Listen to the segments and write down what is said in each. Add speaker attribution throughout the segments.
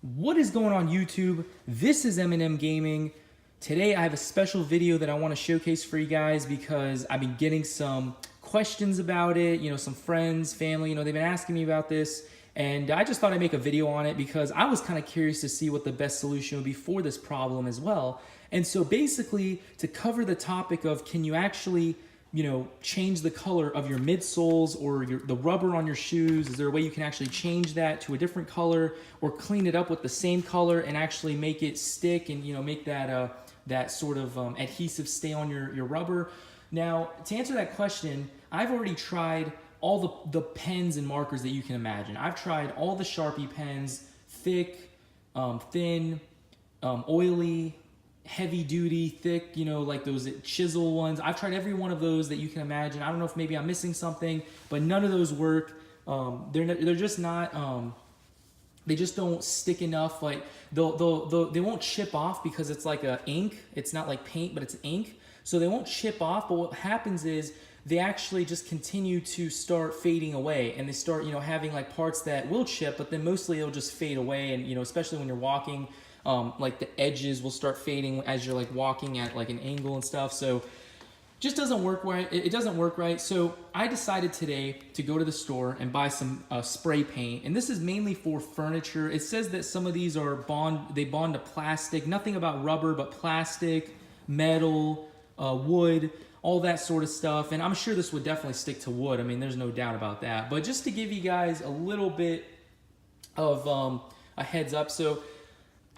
Speaker 1: What is going on YouTube? This is Eminem Gaming. Today I have a special video that I want to showcase for you guys because I've been getting some questions about it. Some friends, family, they've been asking me about this. And I just thought I'd make a video on it because I was kind of curious to see what the best solution would be for this problem as well. And so basically, to cover the topic of can you actually change the color of your midsoles or the rubber on your shoes? Is there a way you can actually change that to a different color or clean it up with the same color and actually make it stick and make that that sort of adhesive stay on your rubber? Now, to answer that question, I've already tried all the pens and markers that you can imagine. I've tried all the Sharpie pens, thick, thin, oily, heavy duty, thick, like those chisel ones. I've tried every one of those that you can imagine. I don't know if maybe I'm missing something, but none of those work. They're just not, they just don't stick enough. Like they won't chip off because it's like a ink. It's not like paint, but it's ink. So they won't chip off, but what happens is they actually just continue to start fading away, and they start, having like parts that will chip, but then mostly it'll just fade away. And, especially when you're walking, like the edges will start fading as you're like walking at like an angle and stuff. So just doesn't work right. It doesn't work right. So I decided today to go to the store and buy some spray paint. And this is mainly for furniture. It says that some of these are they bond to plastic, nothing about rubber, but plastic, metal, wood, all that sort of stuff. And I'm sure this would definitely stick to wood. I mean, there's no doubt about that. But just to give you guys a little bit of a heads up. So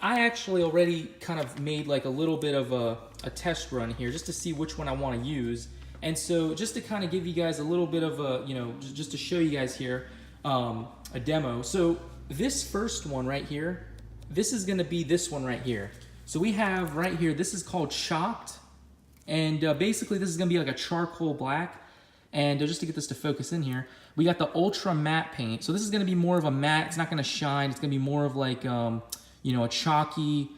Speaker 1: I actually already kind of made like a little bit of a test run here just to see which one I want to use. And so just to kind of give you guys a little bit of a, just to show you guys here a demo. So this first one right here, this is going to be this one right here. So we have right here, this is called Chopped. And basically this is going to be like a charcoal black. And just to get this to focus in here, we got the Ultra Matte paint. So this is going to be more of a matte. It's not going to shine. It's going to be more of like a chalky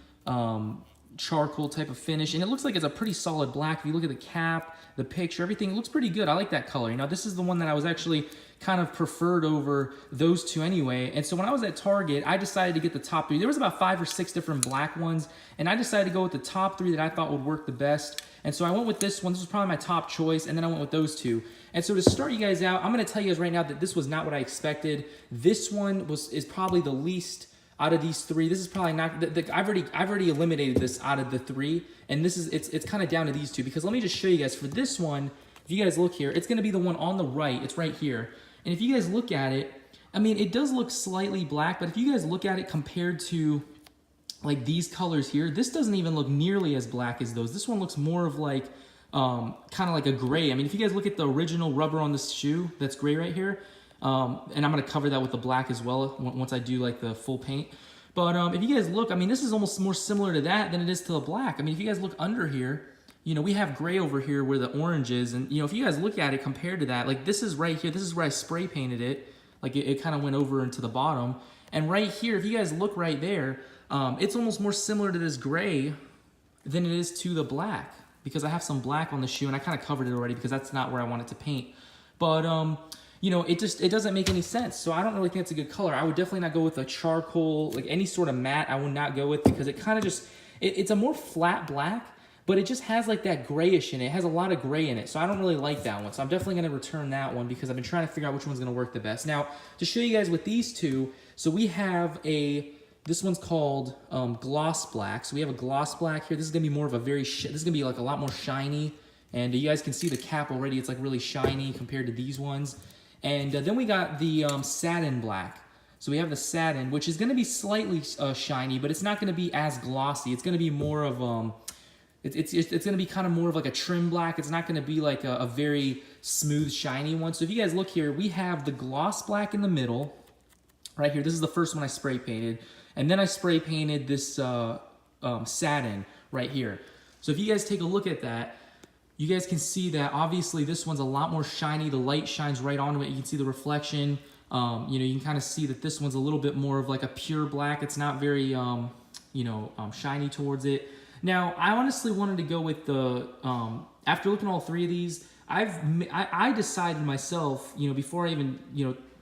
Speaker 1: charcoal type of finish. And it looks like it's a pretty solid black. If you look at the cap, the picture, everything, it looks pretty good. I like that color. This is the one that I was actually kind of preferred over those two anyway. And so when I was at Target, I decided to get the top three. There was about 5 or 6 different black ones, and I decided to go with the top 3 that I thought would work the best. And so I went with this one. This was probably my top choice, and then I went with those 2. And so to start you guys out, I'm going to tell you guys right now that this was not what I expected. This one is probably the least out of these 3. This is probably not. I've already eliminated this out of the 3, and this is it's kind of down to these 2 because let me just show you guys. For this one, if you guys look here, it's going to be the one on the right. It's right here, and if you guys look at it, I mean, it does look slightly black, but if you guys look at it compared to like these colors here, this doesn't even look nearly as black as those. This one looks more of like kind of like a gray. I mean, if you guys look at the original rubber on this shoe, that's gray right here. And I'm going to cover that with the black as well once I do like the full paint. But if you guys look, I mean, this is almost more similar to that than it is to the black. I mean, if you guys look under here, we have gray over here where the orange is. And, if you guys look at it compared to that, like this is right here. This is where I spray painted it. Like it kind of went over into the bottom. And right here, if you guys look right there, it's almost more similar to this gray than it is to the black because I have some black on the shoe and I kind of covered it already because that's not where I wanted to paint. But, it doesn't make any sense. So I don't really think it's a good color. I would definitely not go with a charcoal, like any sort of matte I would not go with because it kind of just, it's a more flat black, but it just has like that grayish in it. It has a lot of gray in it. So I don't really like that one. So I'm definitely going to return that one because I've been trying to figure out which one's going to work the best. Now, to show you guys with these 2, so we have this one's called Gloss Black. So we have a Gloss Black here. This is going to be more of a this is going to be like a lot more shiny. And you guys can see the cap already. It's like really shiny compared to these ones. And then we got the Satin Black. So we have the Satin, which is going to be slightly shiny, but it's not going to be as glossy. It's going to be more of, it's going to be kind of more of like a trim black. It's not going to be like a very smooth, shiny one. So if you guys look here, we have the Gloss Black in the middle, right here. This is the first one I spray painted. And then I spray painted this Satin right here. So if you guys take a look at that, you guys can see that obviously this one's a lot more shiny. The light shines right onto it. You can see the reflection. You can kind of see that this one's a little bit more of like a pure black. It's not very, shiny towards it. Now, I honestly wanted to go with the, after looking at all 3 of these, I decided myself, before I even,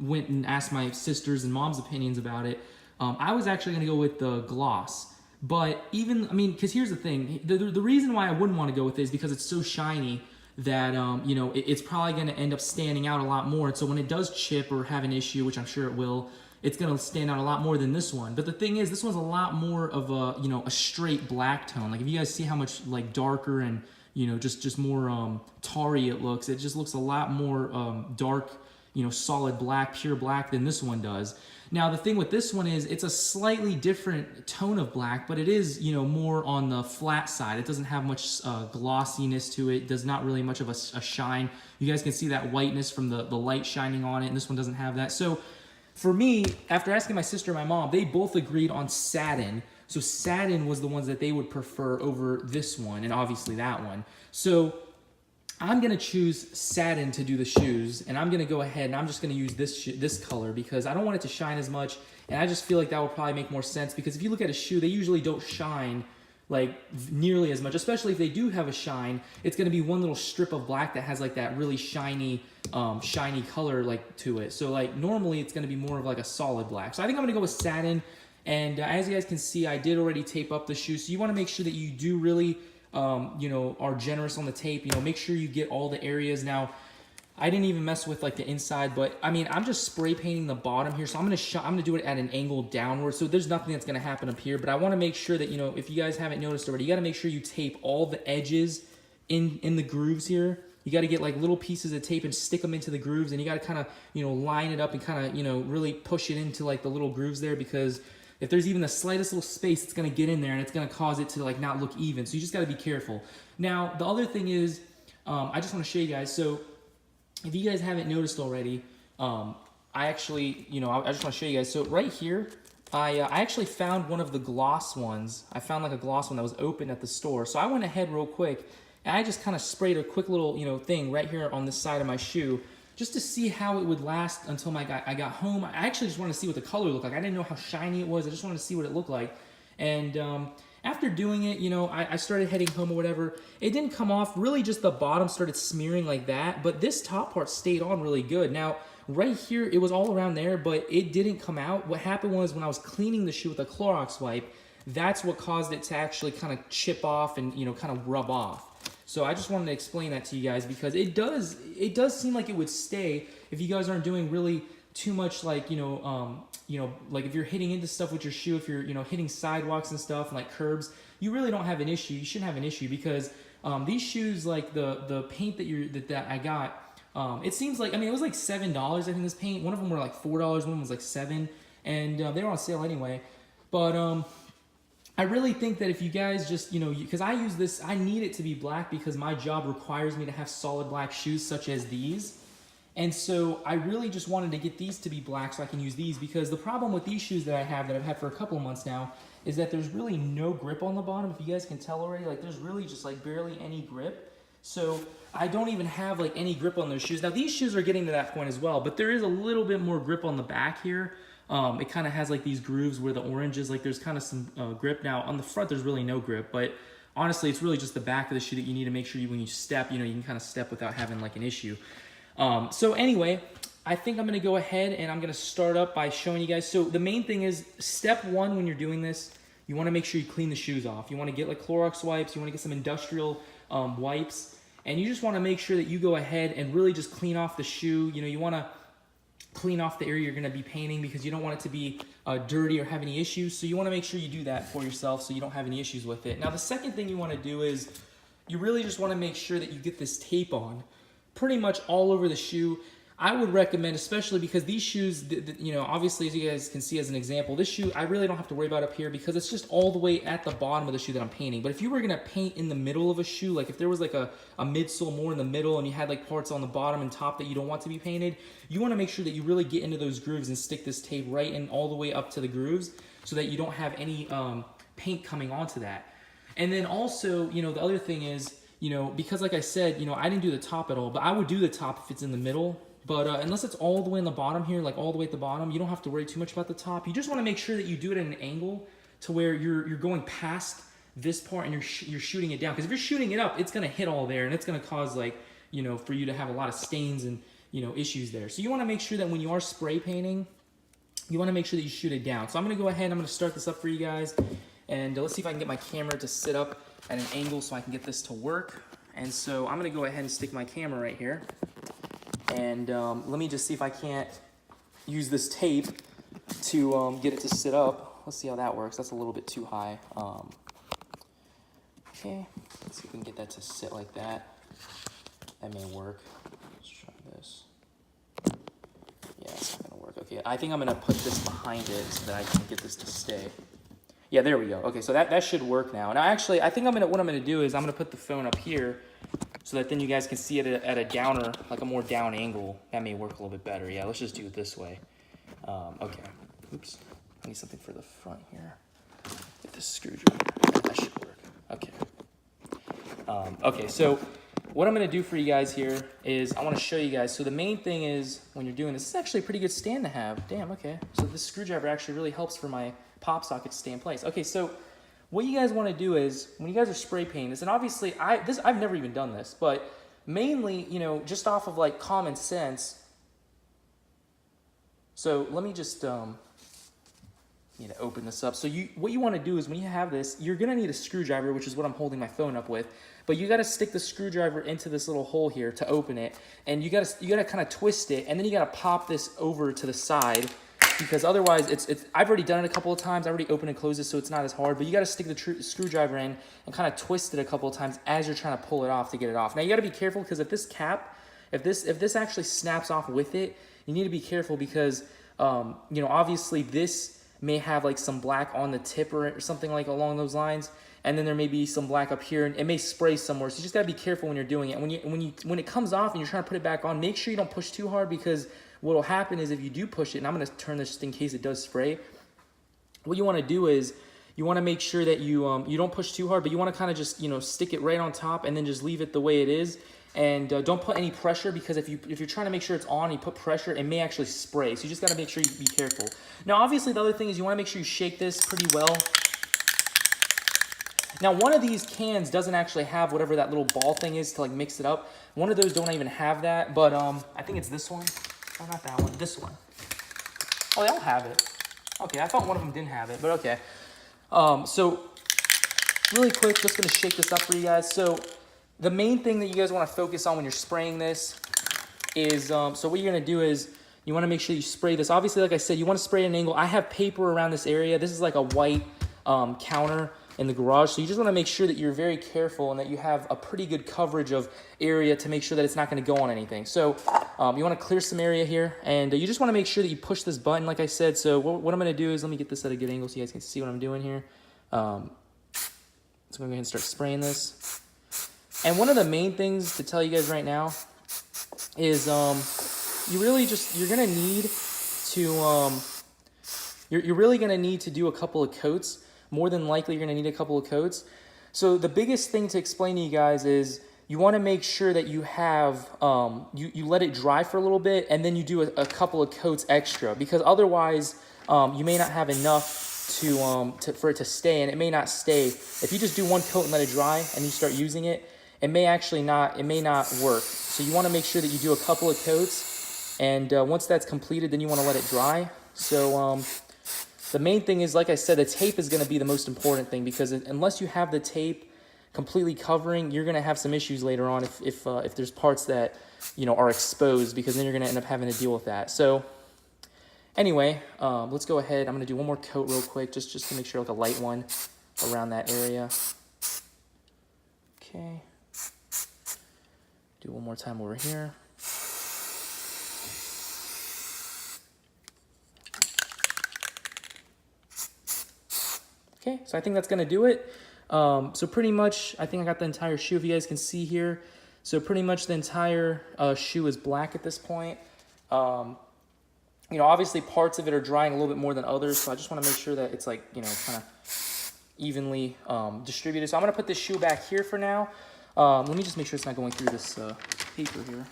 Speaker 1: went and asked my sisters and mom's opinions about it, I was actually going to go with the gloss. But even, I mean, because here's the thing. The reason why I wouldn't want to go with it is because it's so shiny that, you know, it's probably going to end up standing out a lot more. And so when it does chip or have an issue, which I'm sure it will, it's going to stand out a lot more than this one. But the thing is, this one's a lot more of a, you know, a straight black tone. Like if you guys see how much like darker and, you know, just more tarry it just looks a lot more dark, you know, solid black, pure black than this one does. Now the thing with this one is it's a slightly different tone of black, but it is, you know, more on the flat side. It doesn't have much glossiness to it. Does not really much of a shine. You guys can see that whiteness from the light shining on it, and this one doesn't have that. So for me, after asking my sister and my mom, they both agreed on satin. So satin was the ones that they would prefer over this one, and obviously that one. So I'm gonna choose satin to do the shoes, and I'm gonna go ahead and I'm just gonna use this color because I don't want it to shine as much, and I just feel like that will probably make more sense because if you look at a shoe, they usually don't shine like nearly as much, especially if they do have a shine. It's gonna be one little strip of black that has like that really shiny color like to it. So like normally it's gonna be more of like a solid black. So I think I'm gonna go with satin. And as you guys can see, I did already tape up the shoe. So you want to make sure that you do really, you know, are generous on the tape. You know, make sure you get all the areas. Now, I didn't even mess with like the inside, but I mean, I'm just spray painting the bottom here. So I'm gonna do it at an angle downward. So there's nothing that's gonna happen up here. But I want to make sure that, you know, if you guys haven't noticed already, you got to make sure you tape all the edges in the grooves here. You got to get like little pieces of tape and stick them into the grooves, and you got to kind of, you know, line it up and kind of, you know, really push it into like the little grooves there because if there's even the slightest little space, it's going to get in there and it's going to cause it to like not look even. So you just got to be careful. Now, the other thing is, I just want to show you guys. So if you guys haven't noticed already, I actually, you know, I just want to show you guys. So right here, I actually found one of the gloss ones. I found like a gloss one that was open at the store. So I went ahead real quick and I just kind of sprayed a quick little, you know, thing right here on this side of my shoe, just to see how it would last until I got home. I actually just wanted to see what the color looked like. I didn't know how shiny it was. I just wanted to see what it looked like. And after doing it, you know, I started heading home or whatever. It didn't come off. Really just the bottom started smearing like that. But this top part stayed on really good. Now, right here, it was all around there, but it didn't come out. What happened was when I was cleaning the shoe with a Clorox wipe, that's what caused it to actually kind of chip off and, you know, kind of rub off. So I just wanted to explain that to you guys because it does seem like it would stay if you guys aren't doing really too much like, you know, like if you're hitting into stuff with your shoe, if you're, you know, hitting sidewalks and stuff and like curbs, you really don't have an issue. You shouldn't have an issue because these shoes, like the paint that I got, it seems like, I mean, it was like $7, I think, this paint. One of them were like $4, one of them was like $7, and they were on sale anyway. But I really think that if you guys just, you know, because I use this, I need it to be black because my job requires me to have solid black shoes such as these. And so I really just wanted to get these to be black so I can use these because the problem with these shoes that I've had for a couple of months now is that there's really no grip on the bottom. If you guys can tell already, like there's really just like barely any grip. So I don't even have like any grip on those shoes. Now these shoes are getting to that point as well, but there is a little bit more grip on the back here. It kind of has like these grooves where the orange is like there's kind of some grip. Now on the front there's really no grip, but honestly it's really just the back of the shoe that you need to make sure when you step, you know, you can kind of step without having like an issue. So anyway, I think I'm going to go ahead and I'm going to start up by showing you guys. So the main thing is step one when you're doing this, you want to make sure you clean the shoes off. You want to get like Clorox wipes, you want to get some industrial wipes, and you just want to make sure that you go ahead and really just clean off the shoe. You know, you want to clean off the area you're going to be painting because you don't want it to be dirty or have any issues. So you want to make sure you do that for yourself so you don't have any issues with it. Now the second thing you want to do is you really just want to make sure that you get this tape on pretty much all over the shoe. I would recommend, especially because these shoes, you know, obviously as you guys can see as an example, this shoe I really don't have to worry about up here because it's just all the way at the bottom of the shoe that I'm painting. But if you were going to paint in the middle of a shoe, like if there was like a midsole more in the middle and you had like parts on the bottom and top that you don't want to be painted, you want to make sure that you really get into those grooves and stick this tape right in all the way up to the grooves so that you don't have any paint coming onto that. And then also, you know, the other thing is, you know, because like I said, you know, I didn't do the top at all, but I would do the top if it's in the middle. But unless it's all the way in the bottom here, like all the way at the bottom, you don't have to worry too much about the top. You just want to make sure that you do it at an angle to where you're going past this part and you're shooting it down. Because if you're shooting it up, it's going to hit all there and it's going to cause like, you know, for you to have a lot of stains and, you know, issues there. So you want to make sure that when you are spray painting, you want to make sure that you shoot it down. So I'm going to go ahead, I'm going to start this up for you guys, and let's see if I can get my camera to sit up at an angle so I can get this to work. And so I'm going to go ahead and stick my camera right here, and let me just see if I can't use this tape to get it to sit up. Let's see how that works. That's a little bit too high. Okay, let's see if we can get that to sit like that. That may work. Let's try this. Yeah, it's not gonna work. Okay, I think I'm gonna put this behind it so that I can get this to stay. Yeah, there we go. Okay, so that should work now. Now, actually, I think what I'm gonna do is I'm gonna put the phone up here so that then you guys can see it at a downer, like a more down angle. That may work a little bit better. Yeah, let's just do it this way. Okay. Oops. I need something for the front here. Get this screwdriver. That should work. Okay. Okay, so what I'm going to do for you guys here is I want to show you guys. So the main thing is when you're doing this, is actually a pretty good stand to have. Damn, okay. So this screwdriver actually really helps for my pop socket to stay in place. Okay, so what you guys want to do is when you guys are spray painting this, and obviously I've never even done this, but mainly, you know, just off of like common sense. So let me just need to open this up. So what you want to do is when you have this, you're going to need a screwdriver, which is what I'm holding my phone up with. But you got to stick the screwdriver into this little hole here to open it, and you got to kind of twist it, and then you got to pop this over to the side, because otherwise I've already done it a couple of times. I already opened and closed it, so it's not as hard. But you got to stick the screwdriver in and kind of twist it a couple of times as you're trying to pull it off to get it off. Now you got to be careful, because if this cap, if this actually snaps off with it, you need to be careful, because you know, obviously this may have like some black on the tip or something like along those lines, and then there may be some black up here, and it may spray somewhere. So you just gotta be careful when you're doing it. When it comes off and you're trying to put it back on, make sure you don't push too hard, because what will happen is if you do push it, and I'm gonna turn this just in case it does spray. What you want to do is you want to make sure that you don't push too hard, but you want to kind of just, you know, stick it right on top and then just leave it the way it is. And don't put any pressure, because if you're trying to make sure it's on and you put pressure, it may actually spray. So you just got to make sure you be careful. Now, obviously, the other thing is you want to make sure you shake this pretty well. Now, one of these cans doesn't actually have whatever that little ball thing is to like mix it up. One of those don't even have that, but I think it's this one. Oh, not that one. This one. Oh, they all have it. Okay, I thought one of them didn't have it, but okay. So really quick, just going to shake this up for you guys. So the main thing that you guys want to focus on when you're spraying this is, so what you're going to do is you want to make sure you spray this. Obviously, like I said, you want to spray at an angle. I have paper around this area. This is like a white counter in the garage. So you just want to make sure that you're very careful and that you have a pretty good coverage of area to make sure that it's not going to go on anything. So you want to clear some area here, and you just want to make sure that you push this button, like I said. So what I'm going to do is, let me get this at a good angle so you guys can see what I'm doing here. So I'm going to go ahead and start spraying this. And one of the main things to tell you guys right now is you're going to need to, you're really going to need to do a couple of coats. More than likely, you're going to need a couple of coats. So the biggest thing to explain to you guys is you want to make sure that you have, you let it dry for a little bit, and then you do a couple of coats extra, because otherwise you may not have enough for it to stay, and it may not stay. If you just do one coat and let it dry and you start using it, it may not work. So you want to make sure that you do a couple of coats, and once that's completed, then you want to let it dry. So the main thing is, like I said, the tape is going to be the most important thing, because unless you have the tape completely covering, you're going to have some issues later on if there's parts that, you know, are exposed, because then you're going to end up having to deal with that. So anyway, let's go ahead. I'm going to do one more coat real quick, just to make sure, like a light one around that area. Okay. Do one more time over here. Okay, so I think that's going to do it. So pretty much, I think I got the entire shoe, if you guys can see here. So pretty much the entire shoe is black at this point. You know, obviously parts of it are drying a little bit more than others, so I just want to make sure that it's like, you know, kind of evenly distributed. So I'm going to put this shoe back here for now. Let me just make sure it's not going through this paper here.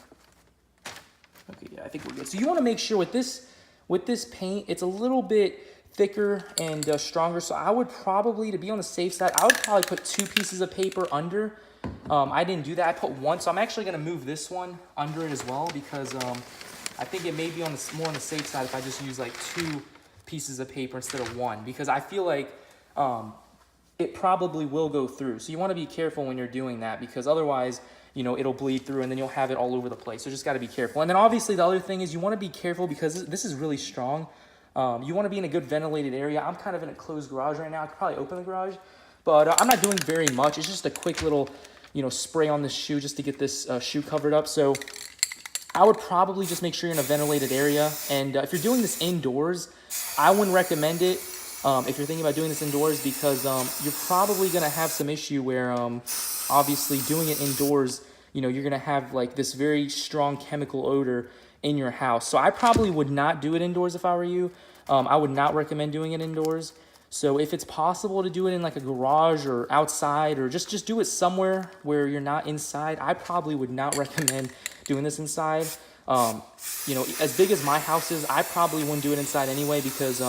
Speaker 1: Okay, yeah, I think we're good. So you want to make sure with this paint, it's a little bit thicker and stronger. So I would probably, to be on the safe side, I would probably put 2 pieces of paper under. I didn't do that. I put 1, so I'm actually going to move this one under it as well, because I think it may be more on the safe side if I just use like pieces of paper instead of one, because I feel like it probably will go through. So you want to be careful when you're doing that, because otherwise, you know, it'll bleed through and then you'll have it all over the place. So just got to be careful. And then obviously the other thing is you want to be careful because this is really strong. You want to be in a good ventilated area. I'm kind of in a closed garage right now. I could probably open the garage, but I'm not doing very much. It's just a quick little, you know, spray on this shoe just to get this shoe covered up. So I would probably just make sure you're in a ventilated area. And if you're doing this indoors, I wouldn't recommend it if you're thinking about doing this indoors, because you're probably going to have some issue where obviously doing it indoors, you know, you're going to have like this very strong chemical odor in your house. So I probably would not do it indoors if I were you. I would not recommend doing it indoors. So if it's possible to do it in like a garage or outside, or just do it somewhere where you're not inside, I probably would not recommend doing this inside. You know, as big as my house is, I probably wouldn't do it inside anyway, because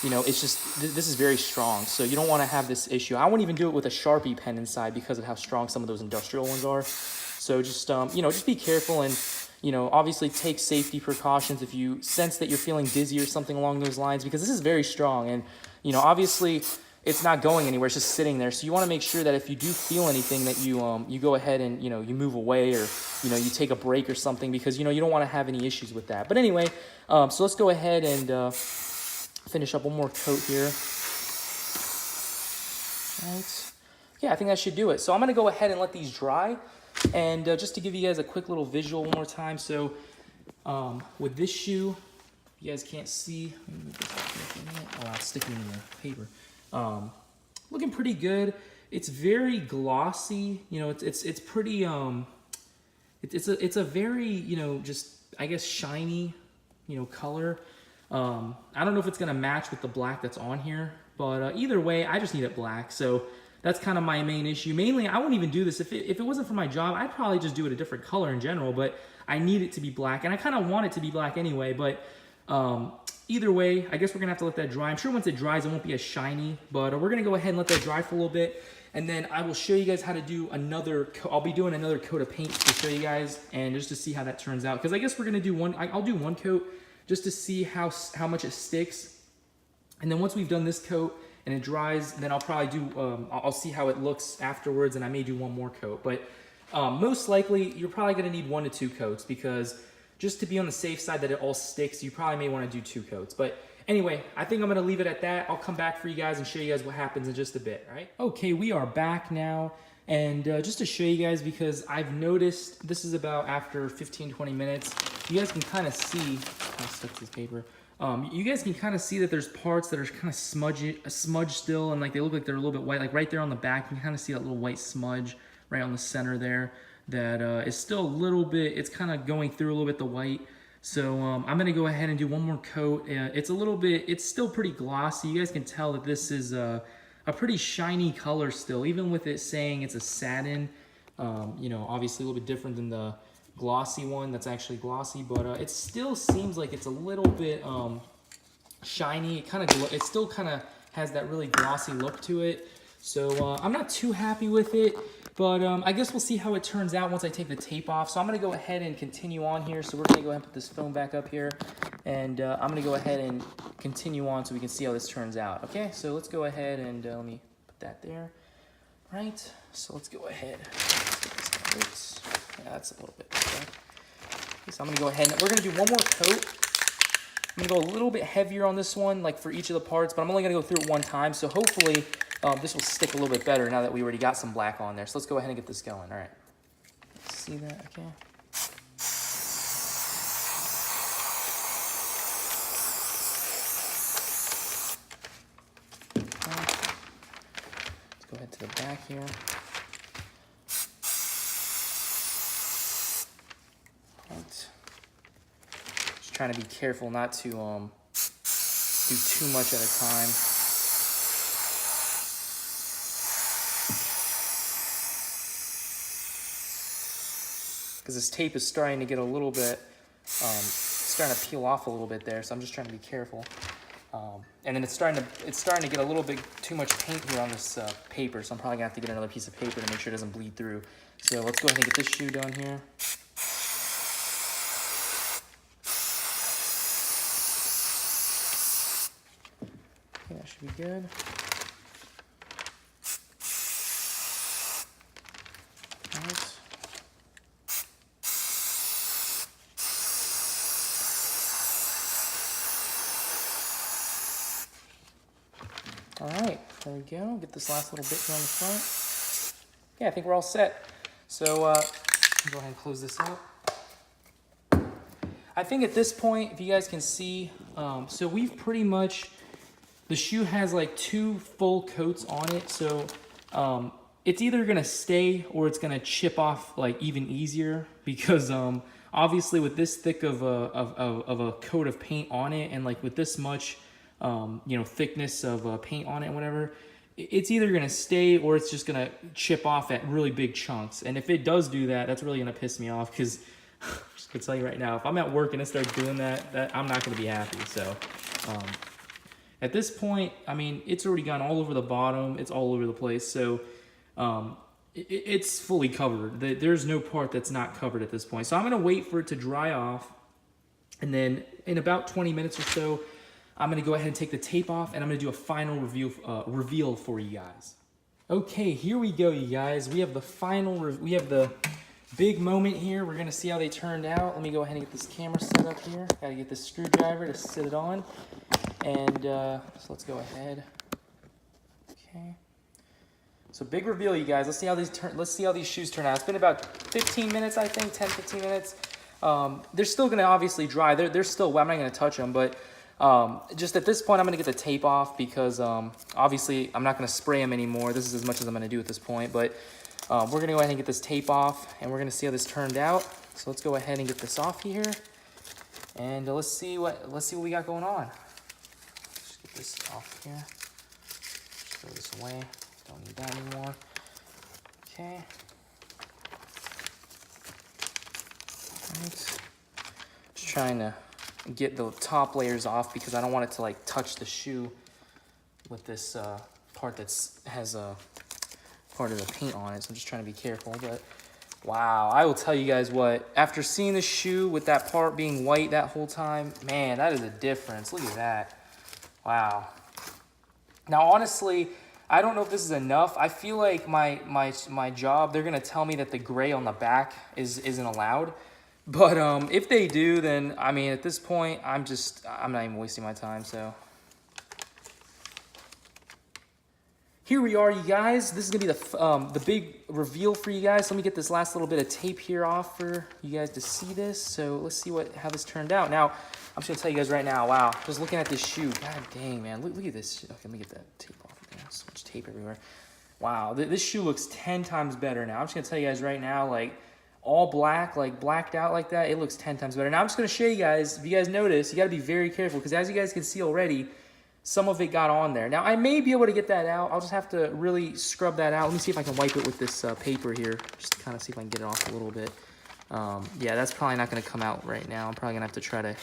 Speaker 1: you know, it's just, this is very strong. So you don't want to have this issue. I wouldn't even do it with a Sharpie pen inside because of how strong some of those industrial ones are. So just, you know, just be careful, and, you know, obviously take safety precautions if you sense that you're feeling dizzy or something along those lines, because this is very strong. And, you know, obviously it's not going anywhere. It's just sitting there. So you want to make sure that if you do feel anything that you go ahead and, you know, you move away, or, you know, you take a break or something, because, you know, you don't want to have any issues with that. But anyway, so let's go ahead and finish up one more coat here. Right. Yeah, I think that should do it. So I'm going to go ahead and let these dry. And just to give you guys a quick little visual one more time. So with this shoe, you guys can't see. Oh, I'm sticking in the paper. Looking pretty good. It's very glossy. You know, it's pretty. It's a very, you know, just, I guess, shiny, you know, color. I don't know if it's gonna match with the black that's on here, but either way, I just need it black. So that's kind of my main issue. Mainly, I wouldn't even do this if it wasn't for my job. I'd probably just do it a different color in general, but I need it to be black, and I kind of want it to be black anyway. But either way, I guess we're gonna have to let that dry. I'm sure once it dries, it won't be as shiny, but we're gonna go ahead and let that dry for a little bit, and then I will show you guys how to do another. I'll be doing another coat of paint to show you guys, and just to see how that turns out. Because I guess we're gonna do one. I'll do one coat just to see how much it sticks, and then once we've done this coat and it dries, then I'll probably do. I'll see how it looks afterwards, and I may do one more coat. But most likely, you're probably gonna need 1 to 2 coats, because just to be on the safe side that it all sticks, you probably may want to do 2 coats. But anyway, I think I'm going to leave it at that. I'll come back for you guys and show you guys what happens in just a bit, all right? Okay, we are back now. And just to show you guys, because I've noticed this is about after 15, 20 minutes, you guys can kind of see, I'll stick this paper. You guys can kind of see that there's parts that are kind of smudged still, and like they look like they're a little bit white. Like right there on the back, you can kind of see that little white smudge right on the center there. That is still a little bit, it's kind of going through a little bit, the white. So I'm going to go ahead and do one more coat. It's a little bit, it's still pretty glossy. You guys can tell that this is a pretty shiny color still, even with it saying it's a satin. You know, obviously a little bit different than the glossy one that's actually glossy, but it still seems like it's a little bit shiny. It still kind of has that really glossy look to it. So I'm not too happy with it. But I guess we'll see how it turns out once I take the tape off. So I'm going to go ahead and continue on here. So we're going to go ahead and put this foam back up here. And I'm going to go ahead and continue on so we can see how this turns out. Okay, so let's go ahead and let me put that there. Right, so let's go ahead. Yeah, that's a little bit better. Okay, so I'm going to go ahead and we're going to do one more coat. I'm going to go a little bit heavier on this one, like for each of the parts, but I'm only going to go through it one time. So hopefully this will stick a little bit better now that we already got some black on there. So let's go ahead and get this going. All right. See that? Okay. Let's go ahead to the back here. Right. Just trying to be careful not to do too much at a time. Because this tape is starting to get a little bit, starting to peel off a little bit there, so I'm just trying to be careful. And then it's starting to get a little bit too much paint here on this paper, so I'm probably gonna have to get another piece of paper to make sure it doesn't bleed through. So let's go ahead and get this shoe done here. Okay, that should be good. Right. All right, there we go. Get this last little bit here on the front. Yeah, I think we're all set. So go ahead and close this out. I think at this point, if you guys can see, so we've pretty much, the shoe has like 2 full coats on it. So it's either gonna stay or it's gonna chip off like even easier because obviously with this thick of a coat of paint on it and like with this much you know, thickness of paint on it and whatever, it's either gonna stay or it's just gonna chip off at really big chunks. And if it does do that, that's really gonna piss me off because I'm just gonna tell you right now, if I'm at work and it starts doing that I'm not gonna be happy. So at this point, I mean, it's already gone all over the bottom, it's all over the place. So it's fully covered. There's no part that's not covered at this point. So I'm gonna wait for it to dry off, and then in about 20 minutes or so, I'm gonna go ahead and take the tape off and I'm gonna do a final reveal for you guys. Okay, here we go, you guys. We have the final, we have the big moment here. We're gonna see how they turned out. Let me go ahead and get this camera set up here. Gotta get this screwdriver to sit it on. And so let's go ahead. Okay. So big reveal, you guys. Let's see how these shoes turn out. It's been about 15 minutes, I think, 10, 15 minutes. They're still gonna obviously dry. They're still wet. I'm not gonna touch them, but just at this point, I'm gonna get the tape off because obviously I'm not gonna spray them anymore. This is as much as I'm gonna do at this point, but we're gonna go ahead and get this tape off and we're gonna see how this turned out. So let's go ahead and get this off here. And let's see what we got going on. Just get this off here. Just throw this away. Don't need that anymore. Okay. Alright. Just trying to get the top layers off because I don't want it to like touch the shoe with this part has a part of the paint on it. So I'm just trying to be careful. But wow, I will tell you guys what, after seeing the shoe with that part being white that whole time, man, that is a difference. Look at that. Wow. Now honestly, I don't know if this is enough. I feel like my job, they're gonna tell me that the gray on the back isn't allowed. But if they do, then I mean, at this point, I'm not even wasting my time. So here we are, you guys. This is gonna be the big reveal for you guys. Let me get this last little bit of tape here off for you guys to see this. So let's see how this turned out. Now, I'm just gonna tell you guys right now. Wow, just looking at this shoe. God dang, man, look at this. Okay, let me get that tape off. So much tape everywhere. Wow, this shoe looks 10 times better now. I'm just gonna tell you guys right now, like all black, like blacked out like that, it looks 10 times better. Now I'm just gonna show you guys, if you guys notice, you gotta be very careful because as you guys can see already, some of it got on there. Now I may be able to get that out. I'll just have to really scrub that out. Let me see if I can wipe it with this paper here, just to kind of see if I can get it off a little bit. Yeah, that's probably not gonna come out right now. I'm probably gonna have to try to.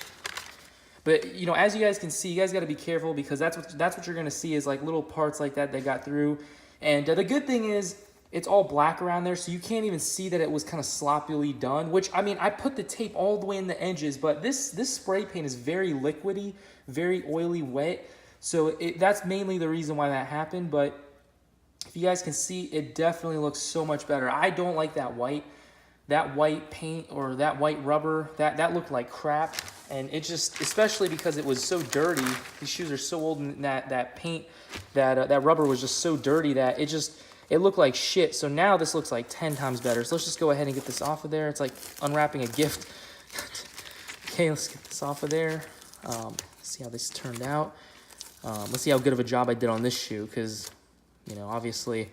Speaker 1: But you know, as you guys can see, you guys got to be careful because that's what you're gonna see is like little parts like that got through. And the good thing is it's all black around there, so you can't even see that it was kind of sloppily done. Which I mean, I put the tape all the way in the edges, but this spray paint is very liquidy, very oily, wet. So that's mainly the reason why that happened. But if you guys can see, it definitely looks so much better. I don't like that white paint or that white rubber. That looked like crap. And it just, especially because it was so dirty, these shoes are so old, and that paint, that rubber was just so dirty that it looked like shit. So now this looks like 10 times better. So let's just go ahead and get this off of there. It's like unwrapping a gift. Okay, let's get this off of there. See how this turned out. Let's see how good of a job I did on this shoe because, you know, obviously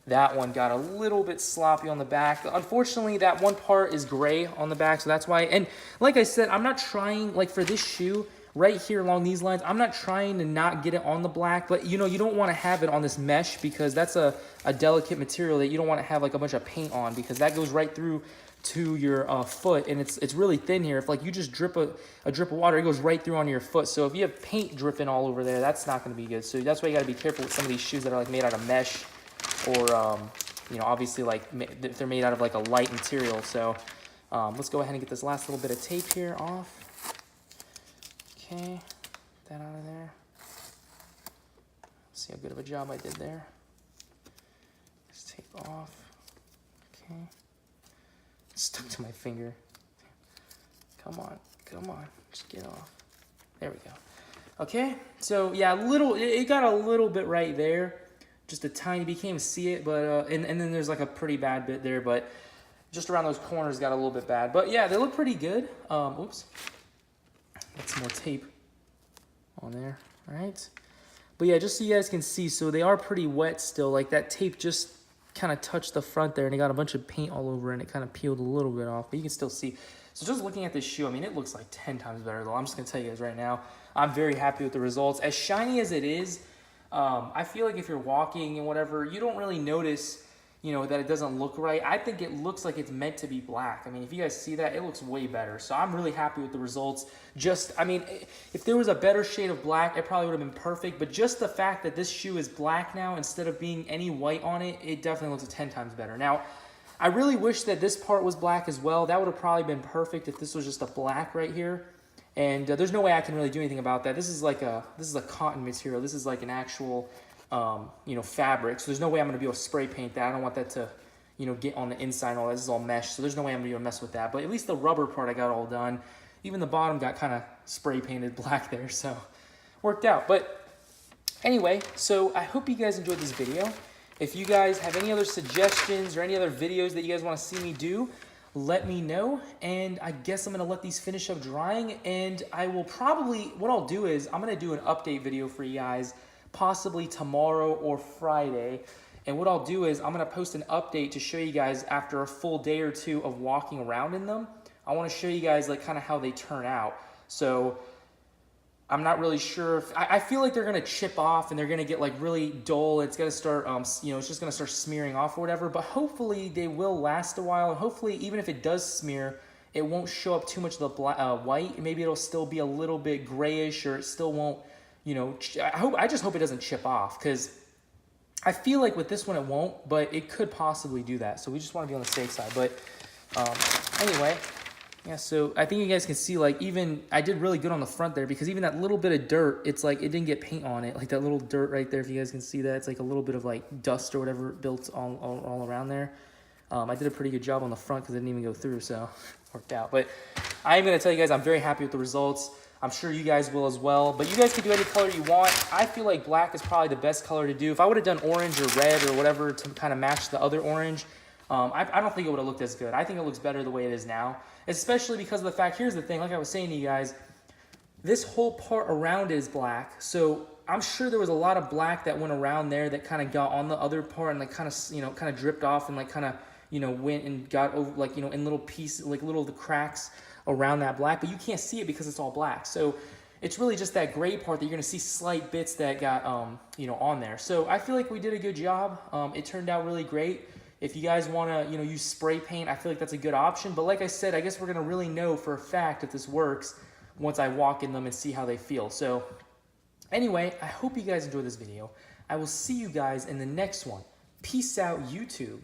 Speaker 1: that one got a little bit sloppy on the back. Unfortunately, that one part is gray on the back, so that's why. And like I said, I'm not trying, like for this shoe, right here along these lines, I'm not trying to not get it on the black, but you know, you don't want to have it on this mesh because that's a delicate material that you don't want to have like a bunch of paint on because that goes right through to your foot, and it's really thin here. If like you just drip a drip of water, it goes right through onto your foot. So if you have paint dripping all over there, that's not going to be good. So that's why you got to be careful with some of these shoes that are like made out of mesh. Or, you know, obviously, like, if they're made out of, like, a light material. So, let's go ahead and get this last little bit of tape here off. Okay, get that out of there. see how good of a job I did there. Let's tape off. Okay. It's stuck to my finger. Come on, just get off. There we go. Okay, so yeah, it got a little bit right there. Just a tiny bit, you can't even see it, but, and then there's like a pretty bad bit there, but just around those corners got a little bit bad. But yeah, they look pretty good. Oops. Got some more tape on there, all right? But yeah, just so you guys can see, so they are pretty wet still. Like that tape just kind of touched the front there and it got a bunch of paint all over and it kind of peeled a little bit off, but you can still see. So just looking at this shoe, I mean, it looks like 10 times better though. I'm just gonna tell you guys right now, I'm very happy with the results. As shiny as it is, I feel like if you're walking and whatever, you don't really notice, you know, that it doesn't look right. I think it looks like it's meant to be black. I mean, if you guys see that, it looks way better. So I'm really happy with the results. Just, I mean, if there was a better shade of black, it probably would have been perfect. But just the fact that this shoe is black now, instead of being any white on it, it definitely looks 10 times better. Now, I really wish that this part was black as well. That would have probably been perfect if this was just a black right here. And there's no way I can really do anything about that. This is a cotton material. This is like an actual, you know, fabric. So there's no way I'm going to be able to spray paint that. I don't want that to, you know, get on the inside and all that. This is all mesh. So there's no way I'm going to be able to mess with that. But at least the rubber part I got all done. Even the bottom got kind of spray painted black there. So worked out. But anyway, so I hope you guys enjoyed this video. If you guys have any other suggestions or any other videos that you guys want to see me do, let me know. And I guess I'm going to let these finish up drying. And I will probably, what I'll do is I'm going to do an update video for you guys, possibly tomorrow or Friday. And what I'll do is I'm going to post an update to show you guys after a full day or two of walking around in them. I want to show you guys like kind of how they turn out. So I'm not really sure if, I feel like they're going to chip off and they're going to get like really dull. It's going to start, you know, it's just going to start smearing off or whatever, but hopefully they will last a while. And hopefully even if it does smear, it won't show up too much of the white. Maybe it'll still be a little bit grayish, or it still won't, you know, I just hope it doesn't chip off, because I feel like with this one it won't, but it could possibly do that. So we just want to be on the safe side. But anyway, yeah, so I think you guys can see, like, even I did really good on the front there, because even that little bit of dirt, it's like it didn't get paint on it. Like that little dirt right there, if you guys can see that, it's like a little bit of like dust or whatever built all around there. I did a pretty good job on the front because it didn't even go through, so worked out. But I'm going to tell you guys I'm very happy with the results. I'm sure you guys will as well. But you guys can do any color you want. I feel like black is probably the best color to do. If I would have done orange or red or whatever to kind of match the other orange, I don't think it would have looked as good. I think it looks better the way it is now, especially because of the fact, here's the thing, like I was saying to you guys, this whole part around it is black. So I'm sure there was a lot of black that went around there that kind of got on the other part and like kind of, you know, kind of dripped off and like kind of, you know, went and got over, like, you know, in little pieces, like little of the cracks around that black, but you can't see it because it's all black. So it's really just that gray part that you're going to see slight bits that got, you know, on there. So I feel like we did a good job. It turned out really great. If you guys want to, you know, use spray paint, I feel like that's a good option. But like I said, I guess we're going to really know for a fact if this works once I walk in them and see how they feel. So anyway, I hope you guys enjoyed this video. I will see you guys in the next one. Peace out, YouTube.